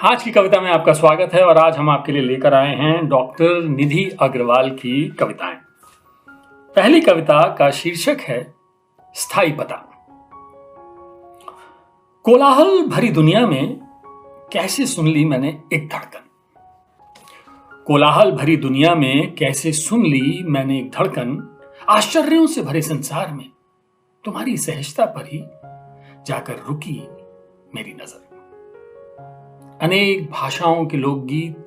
आज की कविता में आपका स्वागत है और आज हम आपके लिए लेकर आए हैं डॉक्टर निधि अग्रवाल की कविताएं। पहली कविता का शीर्षक है स्थायी पता। कोलाहल भरी दुनिया में कैसे सुन ली मैंने एक धड़कन। कोलाहल भरी दुनिया में कैसे सुन ली मैंने एक धड़कन। आश्चर्यों से भरे संसार में तुम्हारी सहजता पर ही जाकर रुकी मेरी नजर। अनेक भाषाओं के लोकगीत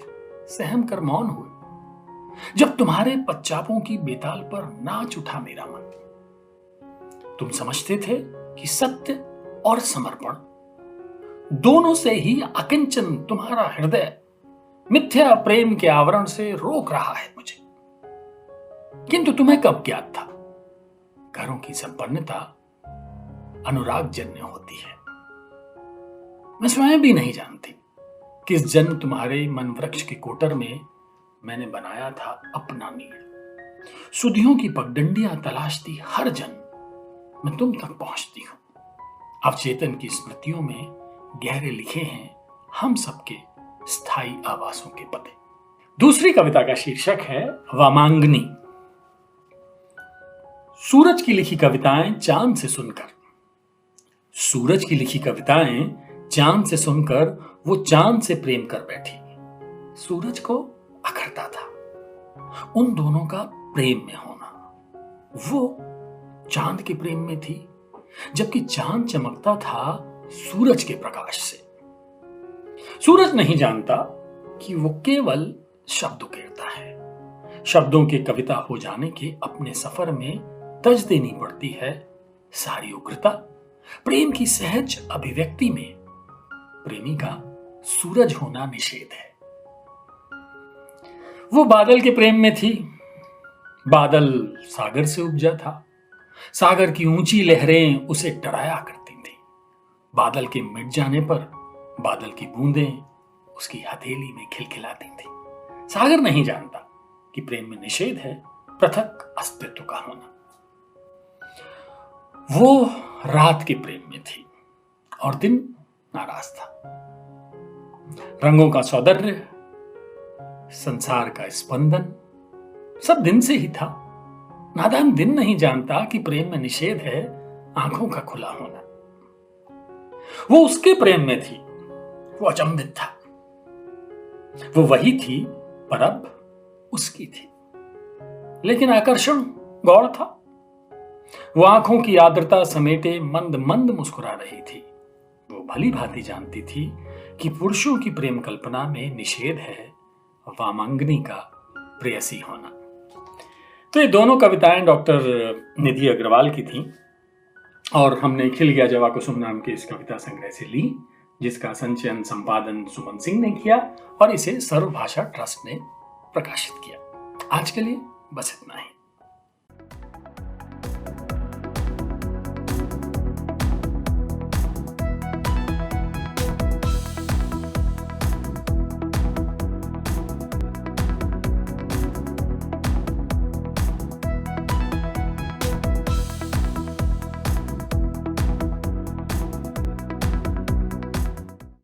सहम कर मौन हुए जब तुम्हारे पच्चापों की बेताल पर नाच उठा मेरा मन। तुम समझते थे कि सत्य और समर्पण दोनों से ही अकिंचन तुम्हारा हृदय मिथ्या प्रेम के आवरण से रोक रहा है मुझे। किंतु तुम्हें कब ज्ञात था घरों की संपन्नता अनुराग जन्य होती है। मैं स्वयं भी नहीं जानती किस जन्म तुम्हारे मन वृक्ष के कोटर में मैंने बनाया था अपना नीड़। सुधियों की पगडंडियां तलाशती हर जन्म मैं तुम तक पहुंचती हूं। अवचेतन की स्मृतियों में गहरे लिखे हैं हम सबके स्थायी आवासों के पते। दूसरी कविता का शीर्षक है वामांगनी। सूरज की लिखी कविताएं चांद से सुनकर। सूरज की लिखी कविताएं चांद से सुनकर वो चांद से प्रेम कर बैठी। सूरज को अखरता था उन दोनों का प्रेम में होना। वो चांद के प्रेम में थी जबकि चांद चमकता था सूरज के प्रकाश से। सूरज नहीं जानता कि वो केवल शब्द उकेरता है। शब्दों के कविता हो जाने के अपने सफर में तज देनी पड़ती है सारी उग्रता। प्रेम की सहज अभिव्यक्ति में प्रेमी का सूरज होना निषेध है। वो बादल के प्रेम में थी। बादल सागर से उपजा था। सागर की ऊंची लहरें उसे डराया करती थी। बादल के मिट जाने पर बादल की बूंदें उसकी हथेली में खिलखिलाती थी। सागर नहीं जानता कि प्रेम में निषेध है पृथक अस्तित्व का होना। वो रात के प्रेम में थी और दिन नाराज था। रंगों का सौंदर्य, संसार का स्पंदन सब दिन से ही था। नादान दिन नहीं जानता कि प्रेम में निषेध है आंखों का खुला होना। वो उसके प्रेम में थी। वो अचंभित था। वो वही थी पर अब उसकी थी। लेकिन आकर्षण गौड़ था। वो आंखों की आर्द्रता समेटे मंद मंद मुस्कुरा रही थी। वो भली भांति जानती थी कि पुरुषों की प्रेम कल्पना में निषेध है वामांगनी का प्रेयसी होना। तो ये दोनों कविताएं डॉक्टर निधि अग्रवाल की थीं और हमने खिल गया जवा कुसुम नाम के इस कविता संग्रह से ली, जिसका संचयन संपादन सुमन सिंह ने किया और इसे सर्वभाषा ट्रस्ट ने प्रकाशित किया। आज के लिए बस इतना ही।